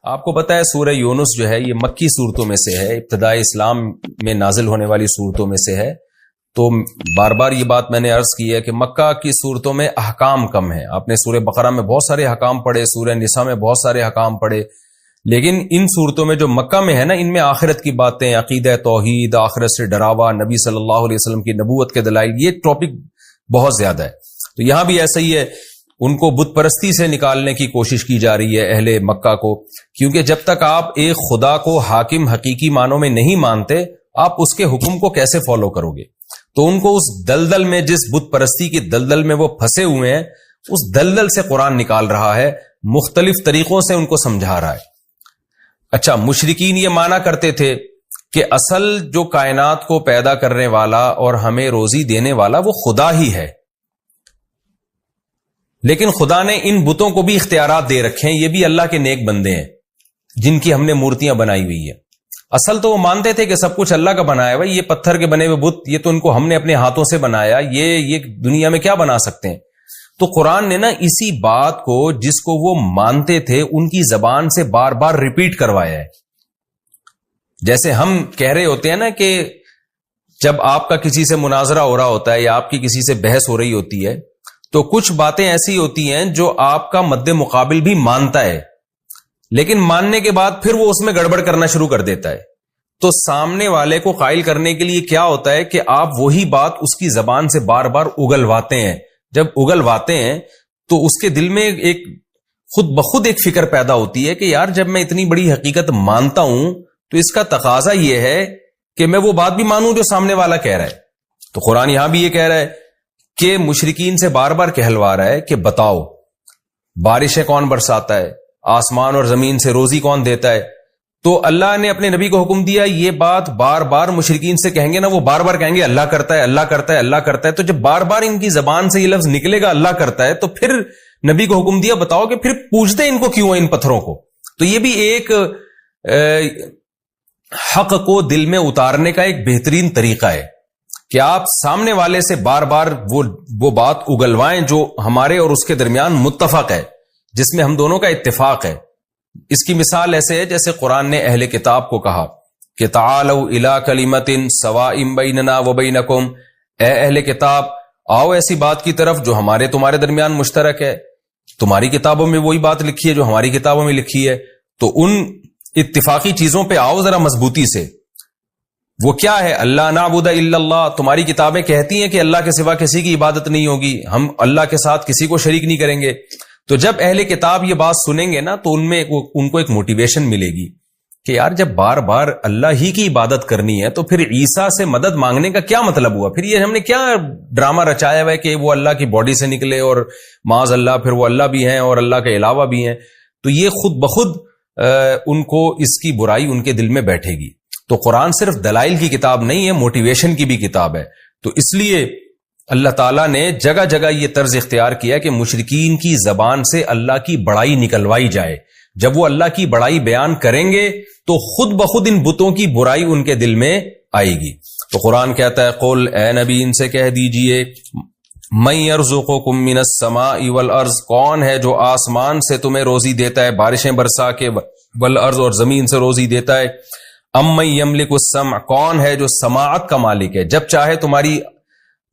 آپ کو پتا ہے سورہ یونس جو ہے یہ مکی صورتوں میں سے ہے، ابتدائی اسلام میں نازل ہونے والی صورتوں میں سے ہے. تو بار بار یہ بات میں نے عرض کی ہے کہ مکہ کی صورتوں میں احکام کم ہیں. آپ نے سورہ بقرہ میں بہت سارے احکام پڑھے، سورہ نساء میں بہت سارے احکام پڑھے، لیکن ان صورتوں میں جو مکہ میں ہے نا، ان میں آخرت کی باتیں، عقیدہ توحید، آخرت سے ڈراوا، نبی صلی اللہ علیہ وسلم کی نبوت کے دلائل، یہ ٹاپک بہت زیادہ ہے. تو یہاں بھی ایسا ہی ہے، ان کو بت پرستی سے نکالنے کی کوشش کی جا رہی ہے اہل مکہ کو، کیونکہ جب تک آپ ایک خدا کو حاکم حقیقی معنوں میں نہیں مانتے، آپ اس کے حکم کو کیسے فالو کرو گے؟ تو ان کو اس دلدل میں، جس بت پرستی کی دلدل میں وہ پھنسے ہوئے ہیں، اس دلدل سے قرآن نکال رہا ہے، مختلف طریقوں سے ان کو سمجھا رہا ہے. اچھا، مشرکین یہ مانا کرتے تھے کہ اصل جو کائنات کو پیدا کرنے والا اور ہمیں روزی دینے والا وہ خدا ہی ہے، لیکن خدا نے ان بتوں کو بھی اختیارات دے رکھے ہیں، یہ بھی اللہ کے نیک بندے ہیں جن کی ہم نے مورتیاں بنائی ہوئی ہیں. اصل تو وہ مانتے تھے کہ سب کچھ اللہ کا بنایا ہوا، یہ پتھر کے بنے ہوئے بت، یہ تو ان کو ہم نے اپنے ہاتھوں سے بنایا، یہ دنیا میں کیا بنا سکتے ہیں. تو قرآن نے نا اسی بات کو، جس کو وہ مانتے تھے، ان کی زبان سے بار بار ریپیٹ کروایا ہے. جیسے ہم کہہ رہے ہوتے ہیں نا کہ جب آپ کا کسی سے مناظرہ ہو رہا ہوتا ہے یا آپ کی کسی سے بحث ہو رہی ہوتی ہے، تو کچھ باتیں ایسی ہوتی ہیں جو آپ کا مد مقابل بھی مانتا ہے، لیکن ماننے کے بعد پھر وہ اس میں گڑبڑ کرنا شروع کر دیتا ہے. تو سامنے والے کو قائل کرنے کے لیے کیا ہوتا ہے کہ آپ وہی بات اس کی زبان سے بار بار اگلواتے ہیں. جب اگلواتے ہیں تو اس کے دل میں ایک خود بخود ایک فکر پیدا ہوتی ہے کہ یار جب میں اتنی بڑی حقیقت مانتا ہوں تو اس کا تقاضا یہ ہے کہ میں وہ بات بھی مانوں جو سامنے والا کہہ رہا ہے. تو قرآن یہاں بھی یہ کہہ رہا ہے کہ مشرکین سے بار بار کہلوا رہا ہے کہ بتاؤ بارشیں کون برساتا ہے، آسمان اور زمین سے روزی کون دیتا ہے. تو اللہ نے اپنے نبی کو حکم دیا، یہ بات بار بار مشرکین سے کہیں گے نا، وہ بار بار کہیں گے اللہ کرتا ہے، اللہ کرتا ہے، اللہ کرتا ہے. تو جب بار بار ان کی زبان سے یہ لفظ نکلے گا اللہ کرتا ہے، تو پھر نبی کو حکم دیا بتاؤ کہ پھر پوچھتے ان کو کیوں ہے ان پتھروں کو. تو یہ بھی ایک حق کو دل میں اتارنے کا ایک بہترین طریقہ ہے کہ آپ سامنے والے سے بار بار وہ بات اگلوائیں جو ہمارے اور اس کے درمیان متفق ہے، جس میں ہم دونوں کا اتفاق ہے. اس کی مثال ایسے ہے جیسے قرآن نے اہل کتاب کو کہا کہ تعالوا الی کلمۃ سواء بیننا وبینکم، اے اہل کتاب آؤ ایسی بات کی طرف جو ہمارے تمہارے درمیان مشترک ہے. تمہاری کتابوں میں وہی بات لکھی ہے جو ہماری کتابوں میں لکھی ہے، تو ان اتفاقی چیزوں پہ آؤ ذرا مضبوطی سے. وہ کیا ہے؟ اللہ نعبد الا اللہ، تمہاری کتابیں کہتی ہیں کہ اللہ کے سوا کسی کی عبادت نہیں ہوگی، ہم اللہ کے ساتھ کسی کو شریک نہیں کریں گے. تو جب اہل کتاب یہ بات سنیں گے نا تو ان کو ایک موٹیویشن ملے گی کہ یار جب بار بار اللہ ہی کی عبادت کرنی ہے تو پھر عیسیٰ سے مدد مانگنے کا کیا مطلب ہوا؟ پھر یہ ہم نے کیا ڈرامہ رچایا ہوا ہے کہ وہ اللہ کی باڈی سے نکلے اور معاذ اللہ پھر وہ اللہ بھی ہیں اور اللہ کے علاوہ بھی ہیں. تو یہ خود بخود ان کو اس کی برائی ان کے دل میں بیٹھے گی. تو قرآن صرف دلائل کی کتاب نہیں ہے، موٹیویشن کی بھی کتاب ہے. تو اس لیے اللہ تعالیٰ نے جگہ جگہ یہ طرز اختیار کیا کہ مشرکین کی زبان سے اللہ کی بڑائی نکلوائی جائے. جب وہ اللہ کی بڑائی بیان کریں گے تو خود بخود ان بتوں کی برائی ان کے دل میں آئے گی. تو قرآن کہتا ہے قل، اے نبی ان سے کہہ دیجئے، من یرزقکم من السماء والارض، کون ہے جو آسمان سے تمہیں روزی دیتا ہے بارشیں برسا کے، والارض اور زمین سے روزی دیتا ہے. امن یملک السمع، کون ہے جو سماعت کا مالک ہے، جب چاہے تمہاری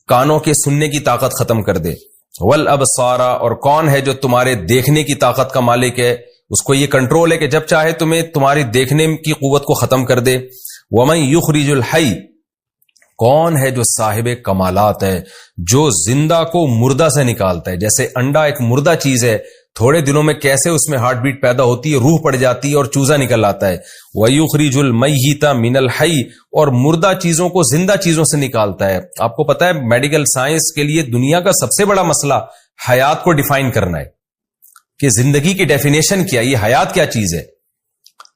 کانوں کے سننے کی طاقت ختم کر دے. والابصار، اور کون ہے جو تمہارے دیکھنے کی طاقت کا مالک ہے، اس کو یہ کنٹرول ہے کہ جب چاہے تمہیں تمہاری دیکھنے کی قوت کو ختم کر دے. ومن یخرج الحی، کون ہے جو صاحب کمالات ہے، جو زندہ کو مردہ سے نکالتا ہے. جیسے انڈا ایک مردہ چیز ہے، تھوڑے دنوں میں کیسے اس میں ہارٹ بیٹ پیدا ہوتی ہے، روح پڑ جاتی ہے اور چوزا نکل آتا ہے. وَيُخْرِجُ الْمَيِّتَ مِنَ الْحَيِّ، اور مردہ چیزوں کو زندہ چیزوں سے نکالتا ہے. آپ کو پتا ہے میڈیکل سائنس کے لیے دنیا کا سب سے بڑا مسئلہ حیات کو ڈیفائن کرنا ہے کہ زندگی کی ڈیفینیشن کیا، یہ حیات کیا چیز ہے.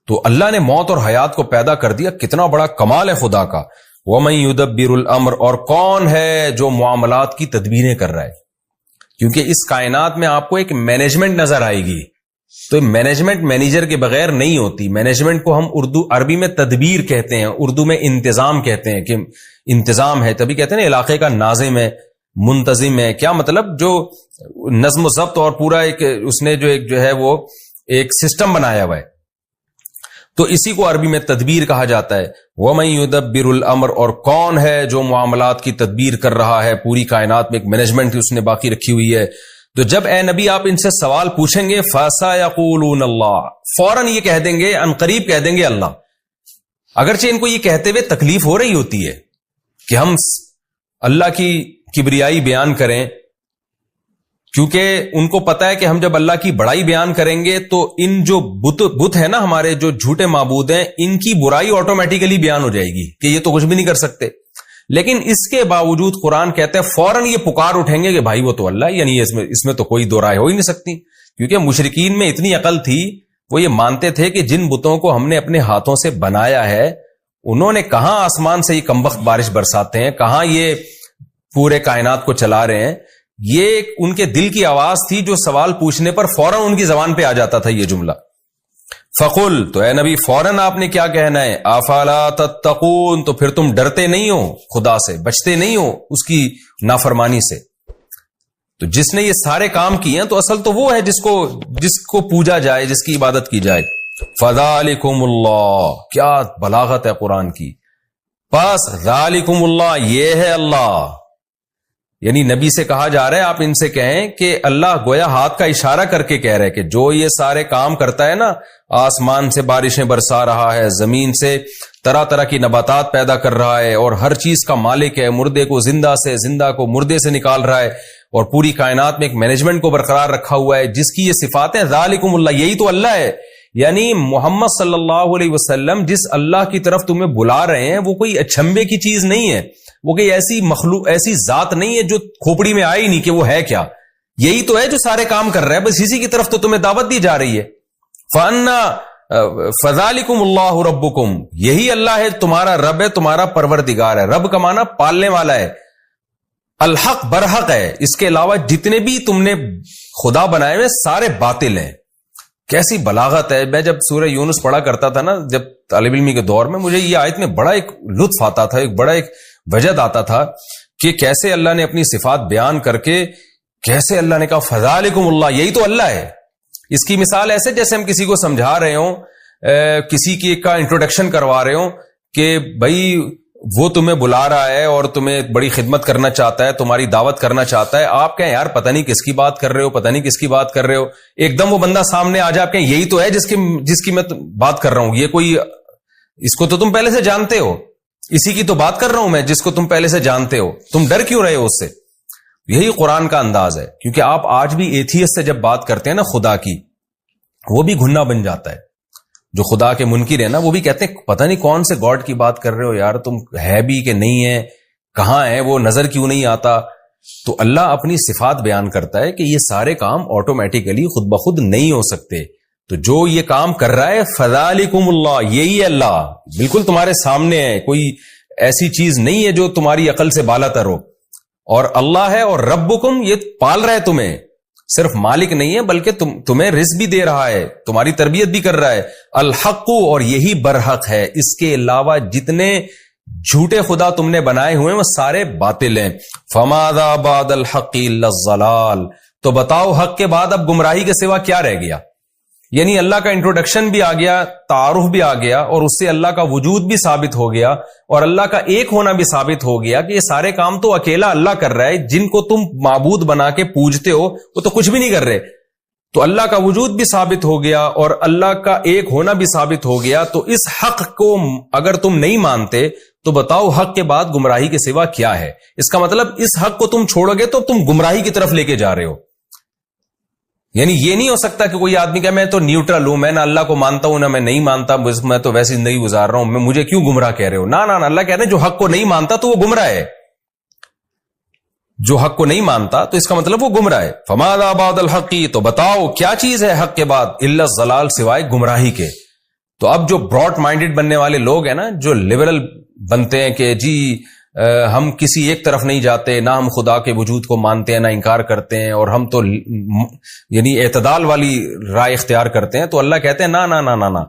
تو اللہ نے موت اور حیات کو پیدا کر دیا، کتنا بڑا کمال ہے خدا کا. وَمَن يُدَبِّرُ الْأَمْرَ، اور کون ہے جو معاملات کی تدبیریں کر رہا ہے. کیونکہ اس کائنات میں آپ کو ایک مینجمنٹ نظر آئے گی، تو مینجمنٹ مینیجر کے بغیر نہیں ہوتی. مینجمنٹ کو ہم عربی میں تدبیر کہتے ہیں، اردو میں انتظام کہتے ہیں کہ انتظام ہے. تبھی کہتے ہیں نا علاقے کا ناظم ہے، منتظم ہے. کیا مطلب؟ جو نظم و ضبط اور پورا ایک اس نے جو ہے وہ ایک سسٹم بنایا ہوا ہے. تو اسی کو عربی میں تدبیر کہا جاتا ہے. وَمَن يُدَبِّرُ الْأَمْرَ، اور کون ہے جو معاملات کی تدبیر کر رہا ہے، پوری کائنات میں ایک مینجمنٹ اس نے باقی رکھی ہوئی ہے. تو جب اے نبی آپ ان سے سوال پوچھیں گے فَسَيَقُولُونَ اللَّهُ، فوراً یہ کہہ دیں گے، ان قریب کہہ دیں گے اللہ. اگرچہ ان کو یہ کہتے ہوئے تکلیف ہو رہی ہوتی ہے کہ ہم اللہ کی کبریائی بیان کریں، کیونکہ ان کو پتا ہے کہ ہم جب اللہ کی بڑائی بیان کریں گے تو ان جو بت ہے نا ہمارے جو جھوٹے معبود ہیں، ان کی برائی آٹومیٹیکلی بیان ہو جائے گی کہ یہ تو کچھ بھی نہیں کر سکتے. لیکن اس کے باوجود قرآن کہتے ہیں فوراً یہ پکار اٹھیں گے کہ بھائی وہ تو اللہ ہے، یعنی اس میں تو کوئی دو رائے ہو ہی نہیں سکتی. کیونکہ مشرکین میں اتنی عقل تھی، وہ یہ مانتے تھے کہ جن بتوں کو ہم نے اپنے ہاتھوں سے بنایا ہے، انہوں نے کہاں آسمان سے یہ کمبخت بارش برساتے ہیں، کہاں یہ پورے کائنات کو چلا رہے ہیں. یہ ان کے دل کی آواز تھی جو سوال پوچھنے پر فوراً ان کی زبان پہ آ جاتا تھا یہ جملہ. فقل، تو اے نبی فوراً آپ نے کیا کہنا ہے، افلا تتقون، تو پھر تم ڈرتے نہیں ہو خدا سے، بچتے نہیں ہو اس کی نافرمانی سے. تو جس نے یہ سارے کام کیے ہیں تو اصل تو وہ ہے جس کو پوجا جائے، جس کی عبادت کی جائے. فذالکم اللہ، کیا بلاغت ہے قرآن کی. پس ذالکم اللہ، یہ ہے اللہ. یعنی نبی سے کہا جا رہا ہے آپ ان سے کہیں کہ اللہ گویا ہاتھ کا اشارہ کر کے کہہ رہے کہ جو یہ سارے کام کرتا ہے نا، آسمان سے بارشیں برسا رہا ہے، زمین سے طرح طرح کی نباتات پیدا کر رہا ہے، اور ہر چیز کا مالک ہے، مردے کو زندہ سے، زندہ کو مردے سے نکال رہا ہے، اور پوری کائنات میں ایک مینجمنٹ کو برقرار رکھا ہوا ہے، جس کی یہ صفاتیں ذالکم اللہ، یہی تو اللہ ہے. یعنی محمد صلی اللہ علیہ وسلم جس اللہ کی طرف تمہیں بلا رہے ہیں وہ کوئی اچھمبے کی چیز نہیں ہے، وہ کوئی ایسی مخلوق، ایسی ذات نہیں ہے جو کھوپڑی میں آئی نہیں کہ وہ ہے کیا. یہی تو ہے جو سارے کام کر رہا ہے، بس اسی کی طرف تو تمہیں دعوت دی جا رہی ہے. فَذَلِكُمُ اللَّهُ رَبُّكُمْ، یہی اللہ ہے، تمہارا رب ہے، تمہارا پروردگار ہے. رب کا معنی پالنے والا ہے، الحق برحق ہے. اس کے علاوہ جتنے بھی تم نے خدا بنائے ہوئے سارے باطل ہیں. کیسی بلاغت ہے. میں جب سورہ یونس پڑھا کرتا تھا نا جب طالب علمی کے دور میں، مجھے یہ آیت میں بڑا ایک لطف آتا تھا، ایک وجد آتا تھا کہ کیسے اللہ نے اپنی صفات بیان کر کے، کیسے اللہ نے کہا فذالکم اللہ، یہی تو اللہ ہے. اس کی مثال ایسے جیسے ہم کسی کو سمجھا رہے ہوں، کسی کی کا انٹروڈکشن کروا رہے ہوں کہ بھائی وہ تمہیں بلا رہا ہے اور تمہیں بڑی خدمت کرنا چاہتا ہے، تمہاری دعوت کرنا چاہتا ہے. آپ کہیں یار پتہ نہیں کس کی بات کر رہے ہو، پتہ نہیں کس کی بات کر رہے ہو. ایک دم وہ بندہ سامنے آ جائے، آپ کہیں یہی تو ہے جس کی میں بات کر رہا ہوں. یہ کوئی، اس کو تو تم پہلے سے جانتے ہو، اسی کی تو بات کر رہا ہوں میں جس کو تم پہلے سے جانتے ہو. تم ڈر کیوں رہے ہو اس سے؟ یہی قرآن کا انداز ہے. کیونکہ آپ آج بھی ایتھیسٹ سے جب بات کرتے ہیں نا خدا کی، وہ بھی گھننا بن جاتا ہے. جو خدا کے منکر ہیں نا، وہ بھی کہتے ہیں پتہ نہیں کون سے گاڈ کی بات کر رہے ہو یار، تم ہے بھی کہ نہیں ہے، کہاں ہے وہ، نظر کیوں نہیں آتا. تو اللہ اپنی صفات بیان کرتا ہے کہ یہ سارے کام آٹومیٹیکلی خود بخود نہیں ہو سکتے. تو جو یہ کام کر رہا ہے فذالکم اللہ، یہی ہے اللہ، بالکل تمہارے سامنے ہے، کوئی ایسی چیز نہیں ہے جو تمہاری عقل سے بالا تر ہو. اور اللہ ہے، اور ربکم، یہ پال رہا ہے تمہیں، صرف مالک نہیں ہے بلکہ تمہیں رزق بھی دے رہا ہے، تمہاری تربیت بھی کر رہا ہے. الحق، اور یہی برحق ہے. اس کے علاوہ جتنے جھوٹے خدا تم نے بنائے ہوئے وہ سارے باطل ہیں. فماذا بعد الحق الا الضلال، تو بتاؤ حق کے بعد اب گمراہی کے سوا کیا رہ گیا. یعنی اللہ کا انٹروڈکشن بھی آ گیا، تعارف بھی آ گیا، اور اس سے اللہ کا وجود بھی ثابت ہو گیا، اور اللہ کا ایک ہونا بھی ثابت ہو گیا کہ یہ سارے کام تو اکیلا اللہ کر رہا ہے. جن کو تم معبود بنا کے پوجتے ہو وہ تو کچھ بھی نہیں کر رہے. تو اللہ کا وجود بھی ثابت ہو گیا اور اللہ کا ایک ہونا بھی ثابت ہو گیا. تو اس حق کو اگر تم نہیں مانتے تو بتاؤ حق کے بعد گمراہی کے سوا کیا ہے. اس کا مطلب اس حق کو تم چھوڑو گے تو تم گمراہی کی طرف لے کے جا رہے ہو. یعنی یہ نہیں ہو سکتا کہ کوئی آدمی کہ میں تو نیوٹرل ہوں، میں نہ اللہ کو مانتا ہوں نہ میں نہیں مانتا، میں تو ویسی زندگی گزار رہا ہوں، مجھے کیوں گمراہ کہہ رہے ہو. نہ اللہ کہہ رہے ہیں جو حق کو نہیں مانتا تو وہ گمراہ ہے. جو حق کو نہیں مانتا تو اس کا مطلب وہ گمراہ ہے. فماذا بعد الحق، تو بتاؤ کیا چیز ہے حق کے بعد، الا الضلال، سوائے گمراہی کے. تو اب جو براڈ مائنڈڈ بننے والے لوگ ہیں نا، جو لبرل بنتے ہیں کہ جی ہم کسی ایک طرف نہیں جاتے، نہ ہم خدا کے وجود کو مانتے ہیں نہ انکار کرتے ہیں، اور ہم تو یعنی اعتدال والی رائے اختیار کرتے ہیں. تو اللہ کہتے ہیں نہ،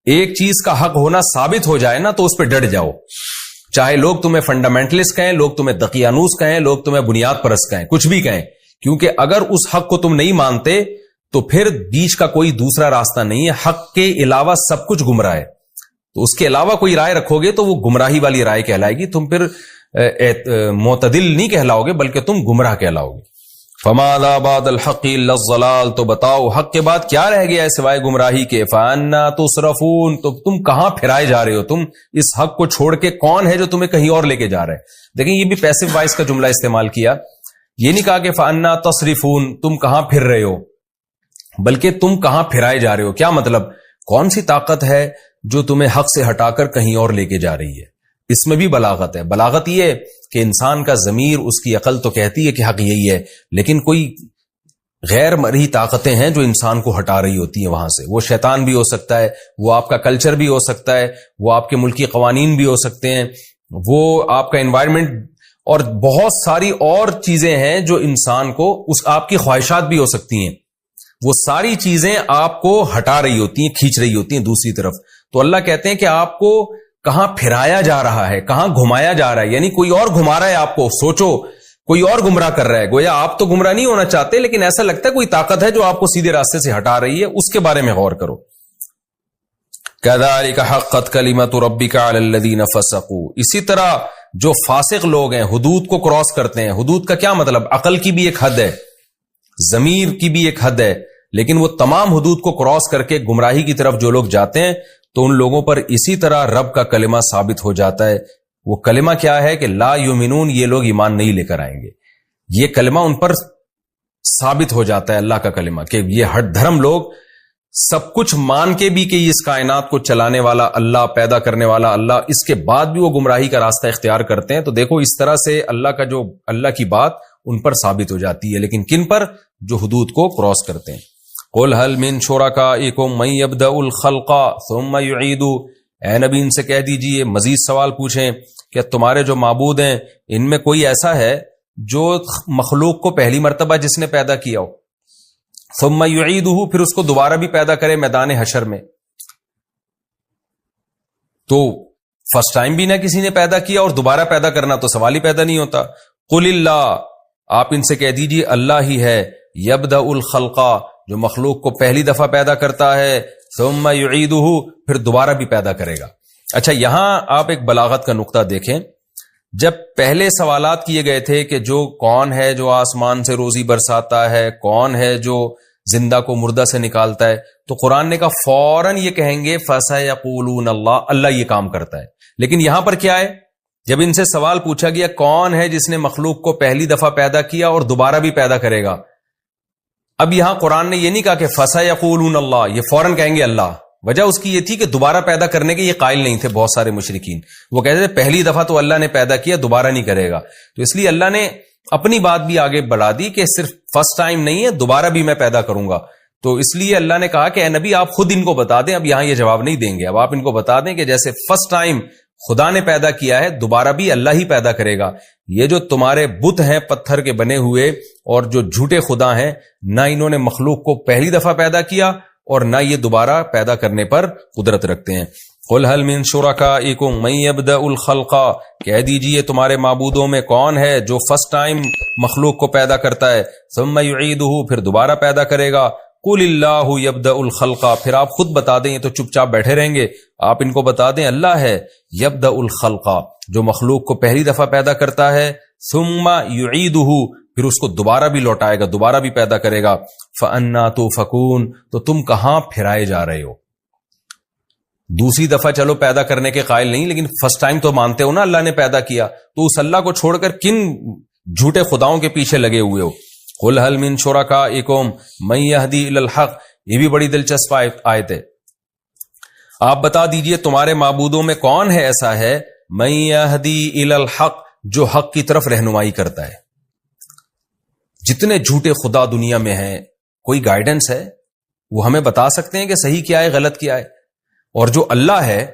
ایک چیز کا حق ہونا ثابت ہو جائے نا تو اس پہ ڈٹ جاؤ. چاہے لوگ تمہیں فنڈامنٹلسٹ کہیں، لوگ تمہیں دقیانوس کہیں، لوگ تمہیں بنیاد پرست کہیں، کچھ بھی کہیں. کیونکہ اگر اس حق کو تم نہیں مانتے تو پھر بیچ کا کوئی دوسرا راستہ نہیں ہے. حق کے علاوہ سب کچھ گمراہ ہے, تو اس کے علاوہ کوئی رائے رکھو گے تو وہ گمراہی والی رائے کہلائے گی. تم پھر معتدل نہیں کہلاؤ گے بلکہ تم گمراہ کہلاؤ گے. فماذا بعد الحق الا الضلال, تو بتاؤ حق کے بعد کیا رہ گیا ہے سوائے گمراہی کے. فانا تصرفون, تو تم کہاں پھرائے جا رہے ہو, تم اس حق کو چھوڑ کے کون ہے جو تمہیں کہیں اور لے کے جا رہا ہے. دیکھیں یہ بھی پیسو وائس کا جملہ استعمال کیا, یہ نہیں کہا کہ فانا تصرفون تم کہاں پھر رہے ہو, بلکہ تم کہاں پھرائے جا رہے ہو. کیا مطلب, کون سی طاقت ہے جو تمہیں حق سے ہٹا کر کہیں اور لے کے جا رہی ہے. اس میں بھی بلاغت ہے. بلاغت یہ کہ انسان کا ضمیر, اس کی عقل تو کہتی ہے کہ حق یہی ہے, لیکن کوئی غیر مرئی طاقتیں ہیں جو انسان کو ہٹا رہی ہوتی ہیں وہاں سے. وہ شیطان بھی ہو سکتا ہے, وہ آپ کا کلچر بھی ہو سکتا ہے, وہ آپ کے ملکی قوانین بھی ہو سکتے ہیں, وہ آپ کا انوائرمنٹ, اور بہت ساری اور چیزیں ہیں جو انسان کو, آپ کی خواہشات بھی ہو سکتی ہیں, وہ ساری چیزیں آپ کو ہٹا رہی ہوتی ہیں, کھینچ رہی ہوتی ہیں دوسری طرف. تو اللہ کہتے ہیں کہ آپ کو کہاں پھرایا جا رہا ہے, کہاں گھمایا جا رہا ہے, یعنی کوئی اور گھما رہا ہے آپ کو. سوچو کوئی اور گمراہ کر رہا ہے, گویا آپ تو گمراہ نہیں ہونا چاہتے لیکن ایسا لگتا ہے کوئی طاقت ہے جو آپ کو سیدھے راستے سے ہٹا رہی ہے. اس کے بارے میں غور کرو. كذلك حقت كلمة ربك على الذين فسقوا, اسی طرح جو فاسق لوگ ہیں, حدود کو کراس کرتے ہیں. حدود کا کیا مطلب, عقل کی بھی ایک حد ہے, ضمیر کی بھی ایک حد ہے, لیکن وہ تمام حدود کو کراس کر کے گمراہی کی طرف جو لوگ جاتے ہیں تو ان لوگوں پر اسی طرح رب کا کلمہ ثابت ہو جاتا ہے. وہ کلمہ کیا ہے کہ لا یؤمنون, یہ لوگ ایمان نہیں لے کر آئیں گے. یہ کلمہ ان پر ثابت ہو جاتا ہے, اللہ کا کلمہ, کہ یہ ہٹ دھرم لوگ سب کچھ مان کے بھی کہ اس کائنات کو چلانے والا اللہ, پیدا کرنے والا اللہ, اس کے بعد بھی وہ گمراہی کا راستہ اختیار کرتے ہیں. تو دیکھو اس طرح سے اللہ کی بات ان پر ثابت ہو جاتی ہے, لیکن کن پر, جو حدود کو کراس کرتے ہیں. قل هل من شرکائکم من یبدأ الخلق ثم یعید, اے نبی ان سے کہہ دیجئے, مزید سوال پوچھیں کہ تمہارے جو معبود ہیں ان میں کوئی ایسا ہے جو مخلوق کو پہلی مرتبہ جس نے پیدا کیا ہو, ثم یعیدہ, پھر اس کو دوبارہ بھی پیدا کرے میدان حشر میں. تو فرسٹ ٹائم بھی نہ کسی نے پیدا کیا اور دوبارہ پیدا کرنا تو سوال ہی پیدا نہیں ہوتا. قل اللہ, آپ ان سے کہہ دیجئے اللہ ہی ہے, یبدأ الخلق, جو مخلوق کو پہلی دفعہ پیدا کرتا ہے, ثم یعیدہ, پھر دوبارہ بھی پیدا کرے گا. اچھا یہاں آپ ایک بلاغت کا نقطہ دیکھیں. جب پہلے سوالات کیے گئے تھے کہ جو کون ہے جو آسمان سے روزی برساتا ہے, کون ہے جو زندہ کو مردہ سے نکالتا ہے, تو قرآن نے کہا فوراً یہ کہیں گے فسیقولون اللہ, اللہ یہ کام کرتا ہے. لیکن یہاں پر کیا ہے, جب ان سے سوال پوچھا گیا کون ہے جس نے مخلوق کو پہلی دفعہ پیدا کیا اور دوبارہ بھی پیدا کرے گا, اب یہاں قرآن نے یہ نہیں کہا کہ فسیقولون اللہ, یہ فوراً کہیں گے اللہ. وجہ اس کی یہ تھی کہ دوبارہ پیدا کرنے کے یہ قائل نہیں تھے بہت سارے مشرکین. وہ کہتے تھے پہلی دفعہ تو اللہ نے پیدا کیا, دوبارہ نہیں کرے گا. تو اس لیے اللہ نے اپنی بات بھی آگے بڑھا دی کہ صرف فرسٹ ٹائم نہیں ہے, دوبارہ بھی میں پیدا کروں گا. تو اس لیے اللہ نے کہا کہ اے نبی آپ خود ان کو بتا دیں. اب یہاں یہ جواب نہیں دیں گے, اب آپ ان کو بتا دیں کہ جیسے فرسٹ ٹائم خدا نے پیدا کیا ہے, دوبارہ بھی اللہ ہی پیدا کرے گا. یہ جو تمہارے بت ہیں پتھر کے بنے ہوئے اور جو جھوٹے خدا ہیں, نہ انہوں نے مخلوق کو پہلی دفعہ پیدا کیا اور نہ یہ دوبارہ پیدا کرنے پر قدرت رکھتے ہیں. قل هل من شرکائکم من یبدأ الخلق, کہہ دیجئے تمہارے معبودوں میں کون ہے جو فرسٹ ٹائم مخلوق کو پیدا کرتا ہے, ثم یعیدہ, پھر دوبارہ پیدا کرے گا. قل اللہ یبدأ الخلق, پھر آپ خود بتا دیں, یہ تو چپ چاپ بیٹھے رہیں گے, آپ ان کو بتا دیں اللہ ہے یبدأ الخلق, جو مخلوق کو پہلی دفعہ پیدا کرتا ہے, ثم یعیدہ, پھر اس کو دوبارہ بھی لوٹائے گا, دوبارہ بھی پیدا کرے گا. فَأَنَّا تُؤْفَكُونَ, تو تم کہاں پھرائے جا رہے ہو. دوسری دفعہ چلو پیدا کرنے کے قائل نہیں, لیکن فرسٹ ٹائم تو مانتے ہو نا اللہ نے پیدا کیا, تو اس اللہ کو چھوڑ کر کن جھوٹے خداؤں کے پیچھے لگے ہوئے ہو. قُلْ هَلْ مِن شُرَكَائِكُم مَن يَهْدِي إِلَى الْحَقِّ, یہ بھی بڑی دلچسپ آیت ہے. آپ بتا دیجئے تمہارے معبودوں میں کون ہے ایسا ہے, مَن يَهْدِي إِلَى الْحَقِّ, جو حق کی طرف رہنمائی کرتا ہے. جتنے جھوٹے خدا دنیا میں ہیں, کوئی گائیڈنس ہے, وہ ہمیں بتا سکتے ہیں کہ صحیح کیا ہے غلط کیا ہے. اور جو اللہ ہے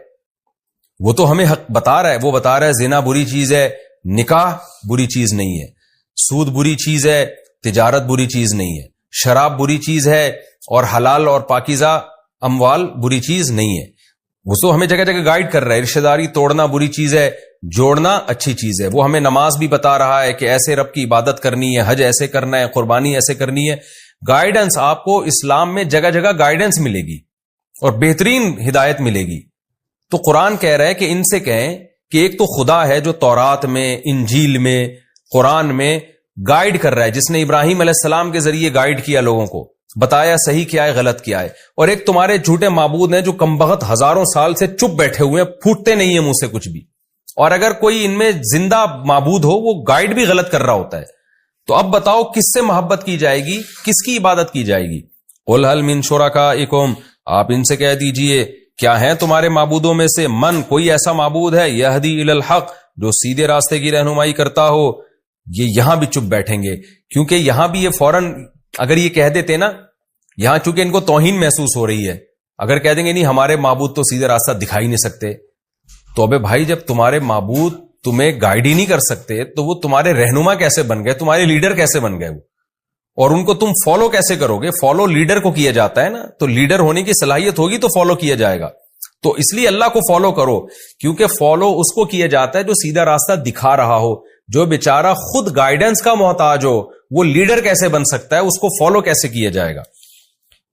وہ تو ہمیں حق بتا رہا ہے, وہ بتا رہا ہے زنا بری چیز ہے, نکاح بری چیز نہیں ہے, سود بری چیز ہے, تجارت بری چیز نہیں ہے, شراب بری چیز ہے, اور حلال اور پاکیزہ اموال بری چیز نہیں ہے. وہ تو ہمیں جگہ جگہ گائیڈ کر رہا ہے. رشتہ داری توڑنا بری چیز ہے, جوڑنا اچھی چیز ہے. وہ ہمیں نماز بھی بتا رہا ہے کہ ایسے رب کی عبادت کرنی ہے, حج ایسے کرنا ہے, قربانی ایسے کرنی ہے. گائیڈنس آپ کو اسلام میں جگہ جگہ گائیڈنس ملے گی اور بہترین ہدایت ملے گی. تو قرآن کہہ رہا ہے کہ ان سے کہیں کہ ایک تو خدا ہے جو تورات میں، انجیل میں، قرآن میں گائیڈ کر رہا ہے، جس نے ابراہیم علیہ السلام کے ذریعے گائیڈ کیا لوگوں کو، بتایا صحیح کیا ہے غلط کیا ہے. اور ایک تمہارے جھوٹے معبود ہیں جو کمبخت ہزاروں سال سے چپ بیٹھے ہوئے ہیں، پھوٹتے نہیں ہیں منہ سے کچھ بھی. اور اگر کوئی ان میں زندہ معبود ہو وہ گائیڈ بھی غلط کر رہا ہوتا ہے. تو اب بتاؤ کس سے محبت کی جائے گی، کس کی عبادت کی جائے گی؟ قل هل من شرکائکم، آپ ان سے کہہ دیجئے کیا ہیں تمہارے معبودوں میں سے من، کوئی ایسا معبود ہے، یہدی الی الحق، جو سیدھے راستے کی رہنمائی کرتا ہو. یہ یہاں بھی چپ بیٹھیں گے، کیونکہ یہاں بھی یہ فوراً اگر یہ کہہ دیتے نا، یہاں چونکہ ان کو توہین محسوس ہو رہی ہے، اگر کہہ دیں گے نہیں ہمارے معبود تو سیدھے راستہ دکھا ہی نہیں سکتے، تو ابے بھائی جب تمہارے معبود تمہیں گائیڈ ہی نہیں کر سکتے تو وہ تمہارے رہنما کیسے بن گئے، تمہارے لیڈر کیسے بن گئے وہ، اور ان کو تم فالو کیسے کرو گے؟ فالو لیڈر کو کیا جاتا ہے نا، تو لیڈر ہونے کی صلاحیت ہوگی تو فالو کیا جائے گا. تو اس لیے اللہ کو فالو کرو، کیونکہ فالو اس کو کیا جاتا ہے جو سیدھا راستہ دکھا رہا ہو. جو بیچارہ خود گائیڈنس کا محتاج ہو وہ لیڈر کیسے بن سکتا ہے، اس کو فالو کیسے کیا جائے گا؟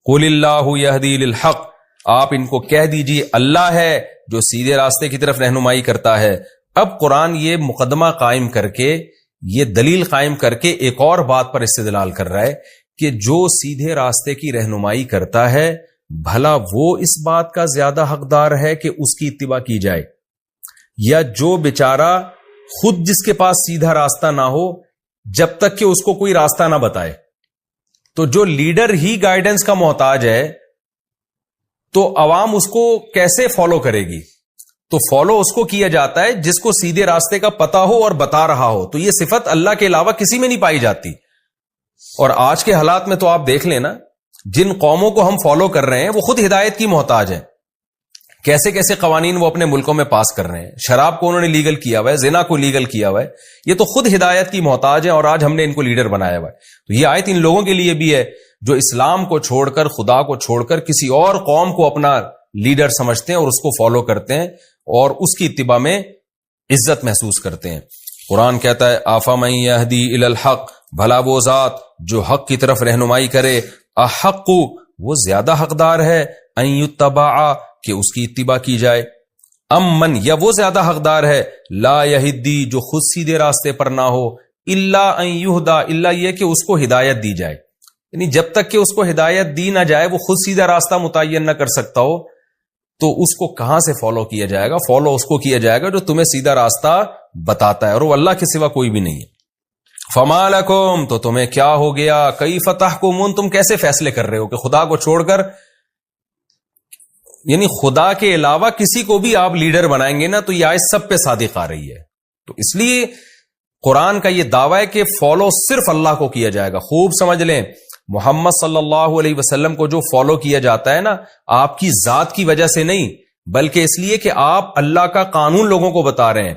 قل اللہ یہدی للحق، آپ ان کو کہہ دیجئے اللہ ہے جو سیدھے راستے کی طرف رہنمائی کرتا ہے. اب قرآن یہ مقدمہ قائم کر کے، یہ دلیل قائم کر کے ایک اور بات پر استدلال کر رہا ہے کہ جو سیدھے راستے کی رہنمائی کرتا ہے بھلا وہ اس بات کا زیادہ حقدار ہے کہ اس کی اتباع کی جائے، یا جو بیچارہ خود جس کے پاس سیدھا راستہ نہ ہو جب تک کہ اس کو کوئی راستہ نہ بتائے. تو جو لیڈر ہی گائیڈنس کا محتاج ہے تو عوام اس کو کیسے فالو کرے گی؟ تو فالو اس کو کیا جاتا ہے جس کو سیدھے راستے کا پتہ ہو اور بتا رہا ہو. تو یہ صفت اللہ کے علاوہ کسی میں نہیں پائی جاتی. اور آج کے حالات میں تو آپ دیکھ لینا، جن قوموں کو ہم فالو کر رہے ہیں وہ خود ہدایت کی محتاج ہیں. کیسے کیسے قوانین وہ اپنے ملکوں میں پاس کر رہے ہیں، شراب کو انہوں نے لیگل کیا ہوا ہے، زنا کو لیگل کیا ہوا ہے، یہ تو خود ہدایت کی محتاج ہیں اور آج ہم نے ان کو لیڈر بنایا ہوا ہے. تو یہ آیت ان لوگوں کے لیے بھی ہے جو اسلام کو چھوڑ کر، خدا کو چھوڑ کر کسی اور قوم کو اپنا لیڈر سمجھتے ہیں اور اس کو فالو کرتے ہیں اور اس کی اتباع میں عزت محسوس کرتے ہیں. قرآن کہتا ہے آفمن یہدی الی الحق، بھلا وہ ذات جو حق کی طرف رہنمائی کرے، احق، وہ زیادہ حقدار ہے، ان یتبع، کہ اس کی اتباع کی جائے، امن، یا وہ زیادہ حقدار ہے، لا یہدی، جو خود سیدھے راستے پر نہ ہو، الا ان یہدا، الا یہ کہ اس کو ہدایت دی جائے. یعنی جب تک کہ اس کو ہدایت دی نہ جائے، وہ خود سیدھا راستہ متعین نہ کر سکتا ہو، تو اس کو کہاں سے فالو کیا جائے گا؟ فالو اس کو کیا جائے گا جو تمہیں سیدھا راستہ بتاتا ہے، اور وہ اللہ کے سوا کوئی بھی نہیں ہے. فما لکم، تو تمہیں کیا ہو گیا، کیف تحکمون، تم کیسے فیصلے کر رہے ہو کہ خدا کو چھوڑ کر، یعنی خدا کے علاوہ کسی کو بھی آپ لیڈر بنائیں گے نا تو یہ آیت سب پہ صادق آ رہی ہے. تو اس لیے قرآن کا یہ دعویٰ ہے کہ فالو صرف اللہ کو کیا جائے گا. خوب سمجھ لیں، محمد صلی اللہ علیہ وسلم کو جو فالو کیا جاتا ہے نا، آپ کی ذات کی وجہ سے نہیں، بلکہ اس لیے کہ آپ اللہ کا قانون لوگوں کو بتا رہے ہیں.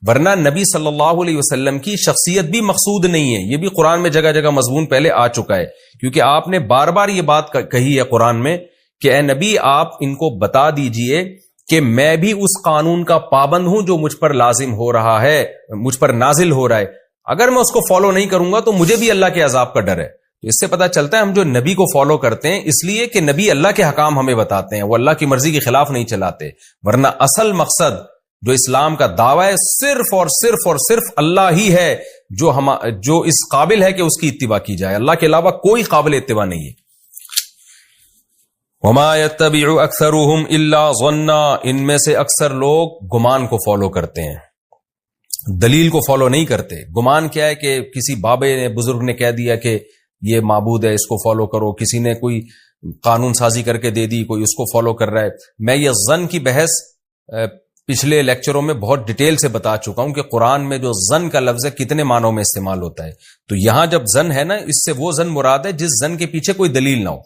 ورنہ نبی صلی اللہ علیہ وسلم کی شخصیت بھی مقصود نہیں ہے. یہ بھی قرآن میں جگہ جگہ مضمون پہلے آ چکا ہے، کیونکہ آپ نے بار بار یہ بات کہی ہے قرآن میں کہ اے نبی آپ ان کو بتا دیجئے کہ میں بھی اس قانون کا پابند ہوں جو مجھ پر لازم ہو رہا ہے، مجھ پر نازل ہو رہا ہے. اگر میں اس کو فالو نہیں کروں گا تو مجھے بھی اللہ کے عذاب کا ڈر ہے. تو اس سے پتہ چلتا ہے ہم جو نبی کو فالو کرتے ہیں اس لیے کہ نبی اللہ کے حکام ہمیں بتاتے ہیں، وہ اللہ کی مرضی کے خلاف نہیں چلاتے. ورنہ اصل مقصد جو اسلام کا دعویٰ ہے صرف اور صرف اور صرف اللہ ہی ہے جو اس قابل ہے کہ اس کی اتباع کی جائے. اللہ کے علاوہ کوئی قابل اتباع نہیں ہے. وما يتبع اکثرهم الا ظنا، ان میں سے اکثر لوگ گمان کو فالو کرتے ہیں، دلیل کو فالو نہیں کرتے. گمان کیا ہے کہ کسی بابے نے، بزرگ نے کہہ دیا کہ یہ معبود ہے، اس کو فالو کرو، کسی نے کوئی قانون سازی کر کے دے دی، کوئی اس کو فالو کر رہا ہے. میں یہ ظن کی بحث پچھلے لیکچروں میں بہت ڈیٹیل سے بتا چکا ہوں کہ قرآن میں جو ظن کا لفظ ہے کتنے معنوں میں استعمال ہوتا ہے. تو یہاں جب ظن ہے نا، اس سے وہ ظن مراد ہے جس ظن کے پیچھے کوئی دلیل نہ ہو.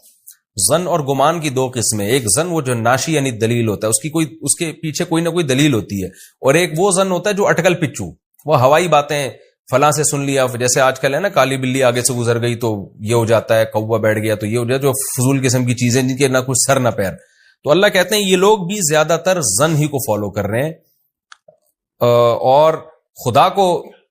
ظن اور گمان کی دو قسمیں، ایک ظن وہ جو ناشی یعنی دلیل ہوتا ہے، اس کے پیچھے کوئی نہ کوئی دلیل ہوتی ہے، اور ایک وہ ظن ہوتا ہے جو اٹکل پچو، وہ ہوائی باتیں، فلاں سے سن لیا، جیسے آج کل ہے نا کالی بلی آگے سے گزر گئی تو یہ ہو جاتا ہے، کوا بیٹھ گیا تو یہ ہو جاتا ہے، جو فضول قسم کی چیزیں جن کے نہ کچھ سر نہ پیر. تو اللہ کہتے ہیں یہ لوگ بھی زیادہ تر ظن ہی کو فالو کر رہے ہیں، اور خدا کو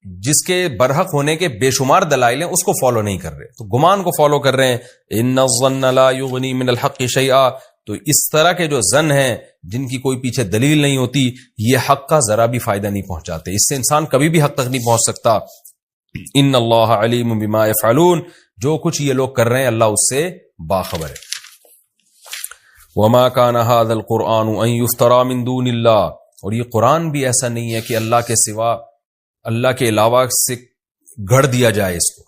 جس کے برحق ہونے کے بے شمار دلائل ہیں اس کو فالو نہیں کر رہے، تو گمان کو فالو کر رہے ہیں. ان الظن لا یغنی من الحق شیئا، تو اس طرح کے جو ظن ہیں جن کی کوئی پیچھے دلیل نہیں ہوتی، یہ حق کا ذرا بھی فائدہ نہیں پہنچاتے، اس سے انسان کبھی بھی حق تک نہیں پہنچ سکتا. ان اللہ علیم بما یفعلون، جو کچھ یہ لوگ کر رہے ہیں اللہ اس سے باخبر ہے. وما كان هذا القرآن ان يفترى من دون اللہ، اور یہ قرآن بھی ایسا نہیں ہے کہ اللہ کے سوا، اللہ کے علاوہ سے گھڑ دیا جائے اس کو،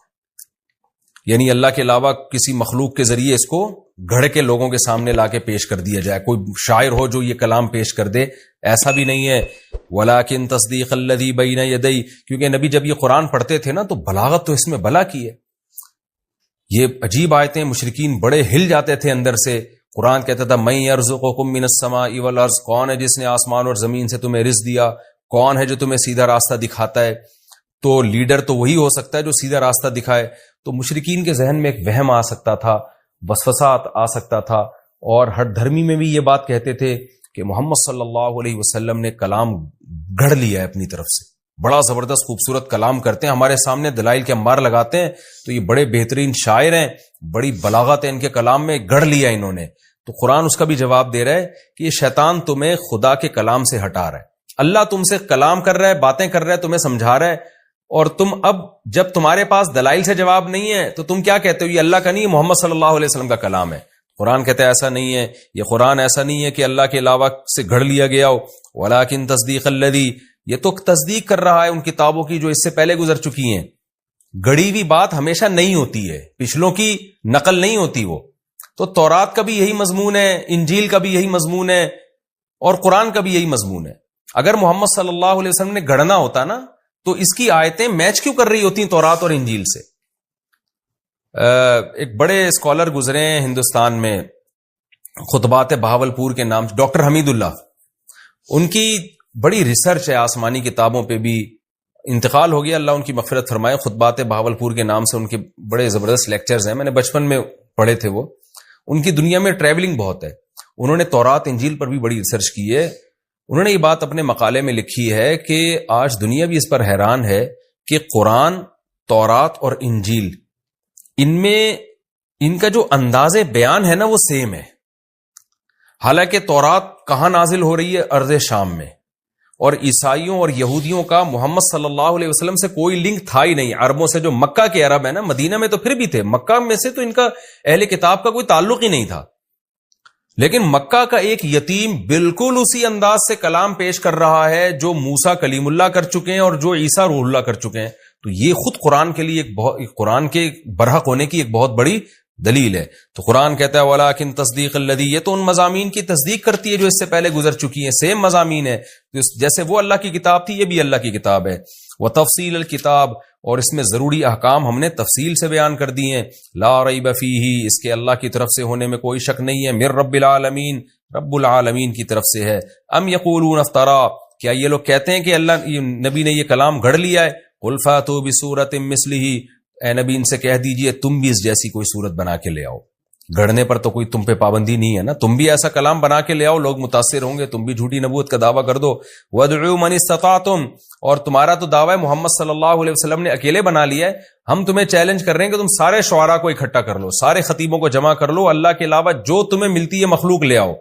یعنی اللہ کے علاوہ کسی مخلوق کے ذریعے اس کو گھڑ کے لوگوں کے سامنے لا کے پیش کر دیا جائے، کوئی شاعر ہو جو یہ کلام پیش کر دے، ایسا بھی نہیں ہے. ولیکن تصدیق الذی بین یدی، کیونکہ نبی جب یہ قرآن پڑھتے تھے نا تو بلاغت تو اس میں بلا کی ہے، یہ عجیب آیتیں، مشرکین بڑے ہل جاتے تھے اندر سے. قرآن کہتا تھا من یرزقکم من السماء والارض، کون ہے جس نے آسمان اور زمین سے تمہیں رزق دیا، کون ہے جو تمہیں سیدھا راستہ دکھاتا ہے. تو لیڈر تو وہی ہو سکتا ہے جو سیدھا راستہ دکھائے. تو مشرکین کے ذہن میں ایک وہم آ سکتا تھا، وسوسات آ سکتا تھا، اور ہر دھرمی میں بھی یہ بات کہتے تھے کہ محمد صلی اللہ علیہ وسلم نے کلام گھڑ لیا ہے اپنی طرف سے، بڑا زبردست خوبصورت کلام کرتے ہیں، ہمارے سامنے دلائل کے انبار لگاتے ہیں، تو یہ بڑے بہترین شاعر ہیں، بڑی بلاغت ہے ان کے کلام میں، گھڑ لیا انہوں نے. تو قرآن اس کا بھی جواب دے رہا ہے کہ یہ شیطان تمہیں خدا کے کلام سے ہٹا رہا ہے. اللہ تم سے کلام کر رہا ہے، باتیں کر رہا ہے، تمہیں سمجھا رہا ہے، اور تم اب جب تمہارے پاس دلائل سے جواب نہیں ہے تو تم کیا کہتے ہو، یہ اللہ کا نہیں، محمد صلی اللہ علیہ وسلم کا کلام ہے. قرآن کہتا ہے ایسا نہیں ہے، یہ قرآن ایسا نہیں ہے کہ اللہ کے علاوہ سے گھڑ لیا گیا ہو. ولیکن تصدیق الذی، یہ تو تصدیق کر رہا ہے ان کتابوں کی جو اس سے پہلے گزر چکی ہیں. گڑی ہوئی بات ہمیشہ نہیں ہوتی ہے، پچھلوں کی نقل نہیں ہوتی وہ. تو تورات کا بھی یہی مضمون ہے، انجیل کا بھی یہی مضمون ہے، اور قرآن کا بھی یہی مضمون ہے. اگر محمد صلی اللہ علیہ وسلم نے گڑھنا ہوتا نا تو اس کی آیتیں میچ کیوں کر رہی ہوتی ہیں تورات اور انجیل سے. ایک بڑے اسکالر گزرے ہیں ہندوستان میں، خطبات بہاولپور کے نام، ڈاکٹر حمید اللہ، ان کی بڑی ریسرچ ہے آسمانی کتابوں پہ بھی. انتقال ہو گیا، اللہ ان کی مغفرت فرمائے. خطبات بہاولپور کے نام سے ان کے بڑے زبردست لیکچرز ہیں، میں نے بچپن میں پڑھے تھے وہ. ان کی دنیا میں ٹریولنگ بہت ہے، انہوں نے تورات انجیل پر بھی بڑی ریسرچ کی ہے. انہوں نے یہ بات اپنے مقالے میں لکھی ہے کہ آج دنیا بھی اس پر حیران ہے کہ قرآن، تورات اور انجیل، ان میں ان کا جو انداز بیان ہے نا وہ سیم ہے. حالانکہ تورات کہاں نازل ہو رہی ہے؟ ارض شام میں، اور عیسائیوں اور یہودیوں کا محمد صلی اللہ علیہ وسلم سے کوئی لنک تھا ہی نہیں. عربوں سے، جو مکہ کے عرب ہیں نا، مدینہ میں تو پھر بھی تھے، مکہ میں سے تو ان کا اہل کتاب کا کوئی تعلق ہی نہیں تھا. لیکن مکہ کا ایک یتیم بالکل اسی انداز سے کلام پیش کر رہا ہے جو موسیٰ کلیم اللہ کر چکے ہیں اور جو عیسیٰ روح اللہ کر چکے ہیں. تو یہ خود قرآن کے لیے قرآن کے برحق ہونے کی ایک بہت بڑی دلیل ہے. تو قرآن کہتا ہے ولیکن تصدیق الذی، یہ تو ان مضامین کی تصدیق کرتی ہے جو اس سے پہلے گزر چکی ہیں، سیم مضامین ہے. جیسے وہ اللہ کی کتاب تھی، یہ بھی اللہ کی کتاب ہے. وتفصیل الکتاب، اور اس میں ضروری احکام ہم نے تفصیل سے بیان کر دیے ہیں. لا ریب فیہ، اس کے اللہ کی طرف سے ہونے میں کوئی شک نہیں ہے. من رب العالمین، رب العالمین کی طرف سے ہے. ام یقولون افترا، کیا یہ لوگ کہتے ہیں کہ اللہ نبی نے یہ کلام گھڑ لیا ہے. قل فاتوا بسورۃ مثلہ، اے نبی ان سے کہہ دیجئے تم بھی اس جیسی کوئی صورت بنا کے لے آؤ. گھڑنے پر تو کوئی تم پہ پابندی نہیں ہے نا، تم بھی ایسا کلام بنا کے لے آؤ، لوگ متاثر ہوں گے، تم بھی جھوٹی نبوت کا دعویٰ کر دو. وادعوا من استطعتم، اور تمہارا تو دعویٰ محمد صلی اللہ علیہ وسلم نے اکیلے بنا لیا ہے، ہم تمہیں چیلنج کر رہے ہیں کہ تم سارے شعراء کو اکٹھا کر لو، سارے خطیبوں کو جمع کر لو، اللہ کے علاوہ جو تمہیں ملتی ہے مخلوق لے آؤ،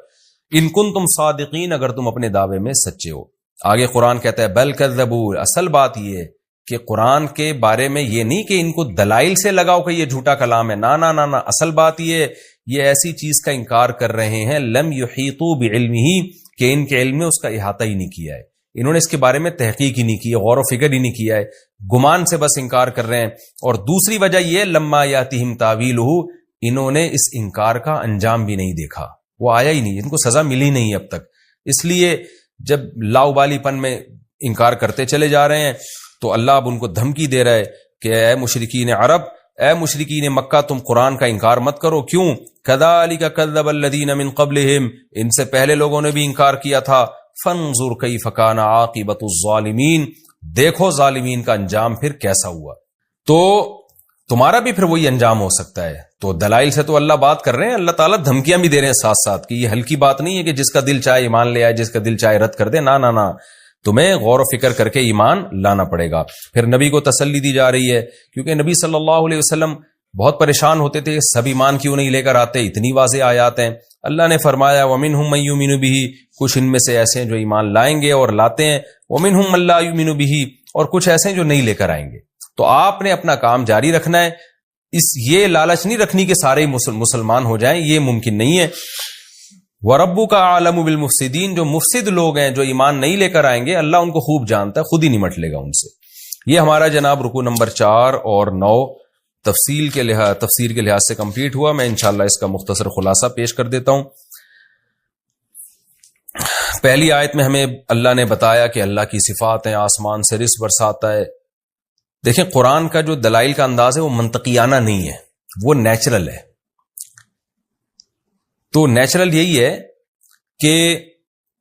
ان کنتم صادقین، اگر تم اپنے دعوے میں سچے ہو. آگے قرآن کہتا ہے بل کذبوا، اصل بات یہ ہے کہ قرآن کے بارے میں یہ نہیں کہ ان کو دلائل سے لگاؤ کہ یہ جھوٹا کلام ہے، نا نا نا نا، اصل بات یہ ایسی چیز کا انکار کر رہے ہیں لم یحیطوا بعلمہ، کہ ان کے علم میں اس کا احاطہ ہی نہیں کیا ہے، انہوں نے اس کے بارے میں تحقیق ہی نہیں کی ہے، غور و فکر ہی نہیں کیا ہے، گمان سے بس انکار کر رہے ہیں. اور دوسری وجہ یہ لما یاتہم تاویلہ، انہوں نے اس انکار کا انجام بھی نہیں دیکھا، وہ آیا ہی نہیں، ان کو سزا ملی نہیں اب تک. اس لیے جب لاؤبالی پن میں انکار کرتے چلے جا رہے ہیں تو اللہ اب ان کو دھمکی دے رہا ہے کہ اے مشرکین عرب، اے مشرکین مکہ، تم قرآن کا انکار مت کرو. کیوں؟ کذالک کذب الذین من قبلہم، ان سے پہلے لوگوں نے بھی انکار کیا تھا. فانظر کیف کان عاقبۃ الظالمین، دیکھو ظالمین کا انجام پھر کیسا ہوا. تو تمہارا بھی پھر وہی انجام ہو سکتا ہے. تو دلائل سے تو اللہ بات کر رہے ہیں، اللہ تعالیٰ دھمکیاں بھی دے رہے ہیں ساتھ ساتھ، کہ یہ ہلکی بات نہیں ہے کہ جس کا دل چاہے ایمان لے آئے، جس کا دل چاہے رد کر دے، نا نا نا. تمہیں غور و فکر کر کے ایمان لانا پڑے گا۔ پھر نبی کو تسلی دی جا رہی ہے، کیونکہ نبی صلی اللہ علیہ وسلم بہت پریشان ہوتے تھے، سب ایمان کیوں نہیں لے کر آتے، اتنی واضح آیات ہیں۔ اللہ نے فرمایا وَمِنْهُمْ مَن يُؤْمِنُ بِهِ، کچھ ان میں سے ایسے ہیں جو ایمان لائیں گے اور لاتے ہیں، وَمِنْهُمْ مَن لَا يُؤْمِنُ بِهِ، اور کچھ ایسے ہیں جو نہیں لے کر آئیں گے۔ تو آپ نے اپنا کام جاری رکھنا ہے، یہ لالچ نہیں رکھنی کہ سارے مسلمان ہو جائیں، یہ ممکن نہیں ہے۔ وَرَبُّكَ أَعْلَمُ بِالْمُفْسِدِينَ، جو مفسد لوگ ہیں، جو ایمان نہیں لے کر آئیں گے، اللہ ان کو خوب جانتا ہے، خود ہی نمٹ لے گا ان سے۔ یہ ہمارا جناب رکوع نمبر 4 اور 9 تفسیر کے لحاظ سے کمپلیٹ ہوا۔ میں انشاءاللہ اس کا مختصر خلاصہ پیش کر دیتا ہوں۔ پہلی آیت میں ہمیں اللہ نے بتایا کہ اللہ کی صفات ہیں، آسمان سے رزق برساتا ہے۔ دیکھیں قرآن کا جو دلائل کا انداز ہے وہ منطقیانہ نہیں ہے، وہ نیچرل ہے۔ تو نیچرل یہی ہے کہ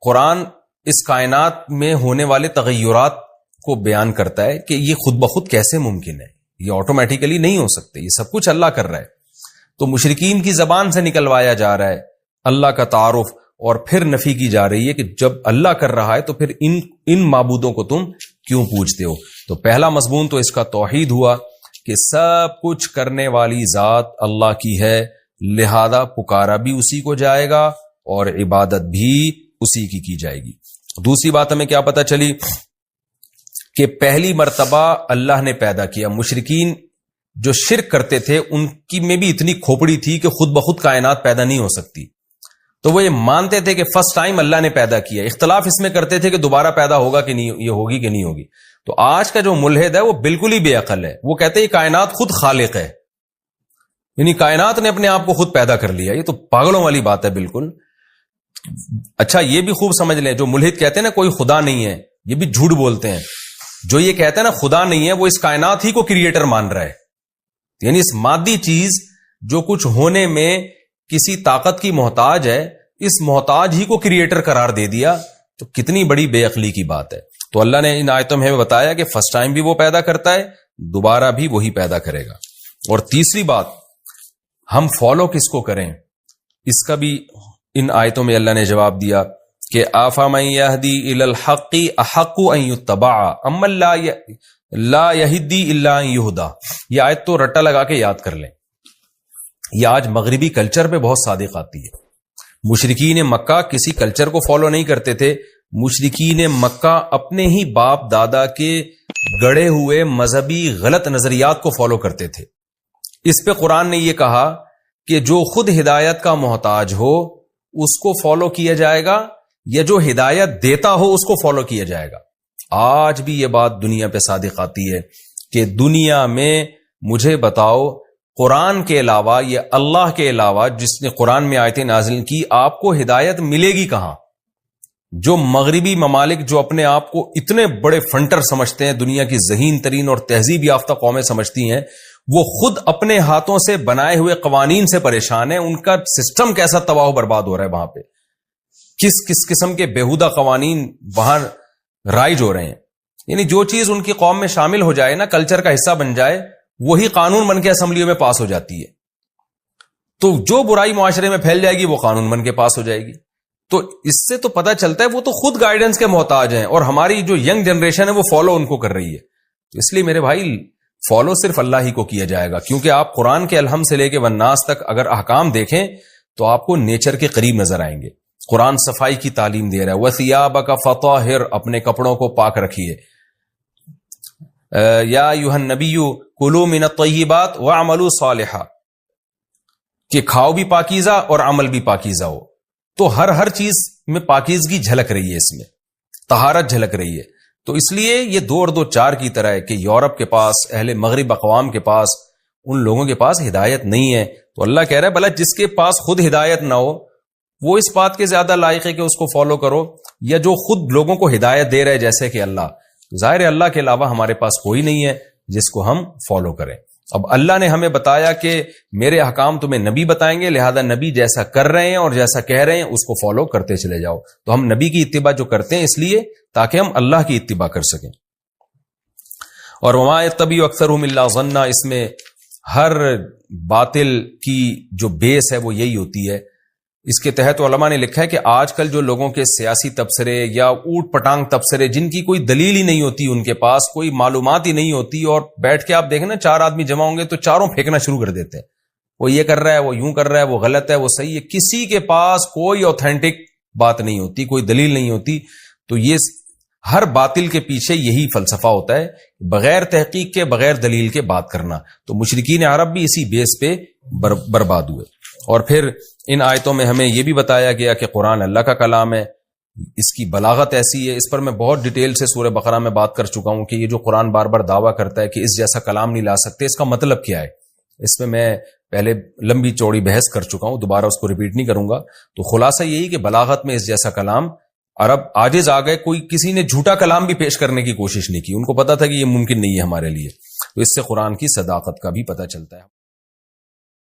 قرآن اس کائنات میں ہونے والے تغیرات کو بیان کرتا ہے کہ یہ خود بخود کیسے ممکن ہے، یہ آٹومیٹیکلی نہیں ہو سکتے، یہ سب کچھ اللہ کر رہا ہے۔ تو مشرکین کی زبان سے نکلوایا جا رہا ہے اللہ کا تعارف، اور پھر نفی کی جا رہی ہے کہ جب اللہ کر رہا ہے تو پھر ان معبودوں کو تم کیوں پوجتے ہو۔ تو پہلا مضمون تو اس کا توحید ہوا کہ سب کچھ کرنے والی ذات اللہ کی ہے، لہذا پکارا بھی اسی کو جائے گا اور عبادت بھی اسی کی جائے گی۔ دوسری بات ہمیں کیا پتہ چلی کہ پہلی مرتبہ اللہ نے پیدا کیا۔ مشرکین جو شرک کرتے تھے ان کی میں بھی اتنی کھوپڑی تھی کہ خود بخود کائنات پیدا نہیں ہو سکتی، تو وہ یہ مانتے تھے کہ فرسٹ ٹائم اللہ نے پیدا کیا۔ اختلاف اس میں کرتے تھے کہ دوبارہ پیدا ہوگا کہ نہیں، یہ ہوگی کہ نہیں ہوگی۔ تو آج کا جو ملحد ہے وہ بالکل ہی بے عقل ہے، وہ کہتے ہیں کائنات خود خالق ہے، یعنی کائنات نے اپنے آپ کو خود پیدا کر لیا۔ یہ تو پاگلوں والی بات ہے بالکل۔ اچھا یہ بھی خوب سمجھ لیں، جو ملحد کہتے ہیں نا کوئی خدا نہیں ہے، یہ بھی جھوٹ بولتے ہیں۔ جو یہ کہتے ہیں نا خدا نہیں ہے، وہ اس کائنات ہی کو کریٹر مان رہا ہے، یعنی اس مادی چیز جو کچھ ہونے میں کسی طاقت کی محتاج ہے، اس محتاج ہی کو کریٹر قرار دے دیا، تو کتنی بڑی بے عقلی کی بات ہے۔ تو اللہ نے ان آیتوں میں بتایا کہ فرسٹ ٹائم بھی وہ پیدا کرتا ہے، دوبارہ بھی وہی پیدا کرے گا۔ اور تیسری بات، ہم فالو کس کو کریں، اس کا بھی ان آیتوں میں اللہ نے جواب دیا کہ آفامن یہدی الی الحق احق ان یتبع اما لا یہدی الا ان یہدی۔ یہ آیت تو رٹا لگا کے یاد کر لیں، یہ آج مغربی کلچر پہ بہت صادق آتی ہے۔ مشرکین مکہ کسی کلچر کو فالو نہیں کرتے تھے، مشرکین مکہ اپنے ہی باپ دادا کے گڑے ہوئے مذہبی غلط نظریات کو فالو کرتے تھے۔ اس پہ قرآن نے یہ کہا کہ جو خود ہدایت کا محتاج ہو اس کو فالو کیا جائے گا، یا جو ہدایت دیتا ہو اس کو فالو کیا جائے گا۔ آج بھی یہ بات دنیا پہ صادق آتی ہے کہ دنیا میں مجھے بتاؤ قرآن کے علاوہ یا اللہ کے علاوہ جس نے قرآن میں آیتیں نازل کی، آپ کو ہدایت ملے گی کہاں؟ جو مغربی ممالک جو اپنے آپ کو اتنے بڑے فنٹر سمجھتے ہیں، دنیا کی ذہین ترین اور تہذیب یافتہ قومیں سمجھتی ہیں، وہ خود اپنے ہاتھوں سے بنائے ہوئے قوانین سے پریشان ہیں۔ ان کا سسٹم کیسا تباہ و برباد ہو رہا ہے، وہاں پہ کس قسم کے بیہودہ قوانین وہاں رائج ہو رہے ہیں۔ یعنی جو چیز ان کی قوم میں شامل ہو جائے نا، کلچر کا حصہ بن جائے، وہی قانون بن کے اسمبلیوں میں پاس ہو جاتی ہے۔ تو جو برائی معاشرے میں پھیل جائے گی وہ قانون بن کے پاس ہو جائے گی۔ تو اس سے تو پتہ چلتا ہے وہ تو خود گائیڈنس کے محتاج ہیں، اور ہماری جو ینگ جنریشن ہے وہ فالو ان کو کر رہی ہے۔ تو اس لیے میرے بھائی فالو صرف اللہ ہی کو کیا جائے گا، کیونکہ آپ قرآن کے الحم سے لے کے والناس تک اگر احکام دیکھیں تو آپ کو نیچر کے قریب نظر آئیں گے۔ قرآن صفائی کی تعلیم دے رہا ہے، وَثِيَابَكَ فَطَهِّرْ، اپنے کپڑوں کو پاک رکھیے۔ یا ایھا النبی کلوا من الطیبات واعملوا صالحا، کہ کھاؤ بھی پاکیزہ اور عمل بھی پاکیزہ ہو۔ تو ہر چیز میں پاکیزگی جھلک رہی ہے، اس میں طہارت جھلک رہی ہے۔ تو اس لیے یہ 2 اور 2 4 کی طرح ہے کہ یورپ کے پاس، اہل مغرب اقوام کے پاس، ان لوگوں کے پاس ہدایت نہیں ہے۔ تو اللہ کہہ رہا ہے بھلا جس کے پاس خود ہدایت نہ ہو وہ اس بات کے زیادہ لائق ہے کہ اس کو فالو کرو، یا جو خود لوگوں کو ہدایت دے رہے جیسے کہ اللہ۔ ظاہر ہے اللہ کے علاوہ ہمارے پاس کوئی نہیں ہے جس کو ہم فالو کریں۔ اب اللہ نے ہمیں بتایا کہ میرے احکام تمہیں نبی بتائیں گے، لہذا نبی جیسا کر رہے ہیں اور جیسا کہہ رہے ہیں اس کو فالو کرتے چلے جاؤ۔ تو ہم نبی کی اتباع جو کرتے ہیں اس لیے تاکہ ہم اللہ کی اتباع کر سکیں۔ اور وما یتبع اکثرهم الا ظنا، اس میں ہر باطل کی جو بیس ہے وہ یہی ہوتی ہے اس کے تحت علماء نے لکھا ہے کہ آج کل جو لوگوں کے سیاسی تبصرے یا اوٹ پٹانگ تبصرے، جن کی کوئی دلیل ہی نہیں ہوتی، ان کے پاس کوئی معلومات ہی نہیں ہوتی، اور بیٹھ کے آپ دیکھیں نا 4 آدمی جمع ہوں گے تو چاروں پھینکنا شروع کر دیتے ہیں، وہ یہ کر رہا ہے، وہ یوں کر رہا ہے، وہ غلط ہے، وہ صحیح ہے، کسی کے پاس کوئی اوتھینٹک بات نہیں ہوتی، کوئی دلیل نہیں ہوتی. تو یہ ہر باطل کے پیچھے یہی فلسفہ ہوتا ہے، بغیر تحقیق کے، بغیر دلیل کے بات کرنا. تو مشرکین عرب بھی اسی بیس پہ برباد ہوئے. اور پھر ان آیتوں میں ہمیں یہ بھی بتایا گیا کہ قرآن اللہ کا کلام ہے، اس کی بلاغت ایسی ہے. اس پر میں بہت ڈیٹیل سے سورہ بقرہ میں بات کر چکا ہوں کہ یہ جو قرآن بار بار دعویٰ کرتا ہے کہ اس جیسا کلام نہیں لا سکتے، اس کا مطلب کیا ہے. اس میں پہلے لمبی چوڑی بحث کر چکا ہوں، دوبارہ اس کو ریپیٹ نہیں کروں گا. تو خلاصہ یہی کہ بلاغت میں اس جیسا کلام عرب عاجز آ گئے. کوئی کسی نے جھوٹا کلام بھی پیش کرنے کی کوشش نہیں کی، ان کو پتا تھا کہ یہ ممکن نہیں ہے ہمارے لیے. تو اس سے قرآن کی صداقت کا بھی پتہ چلتا ہے.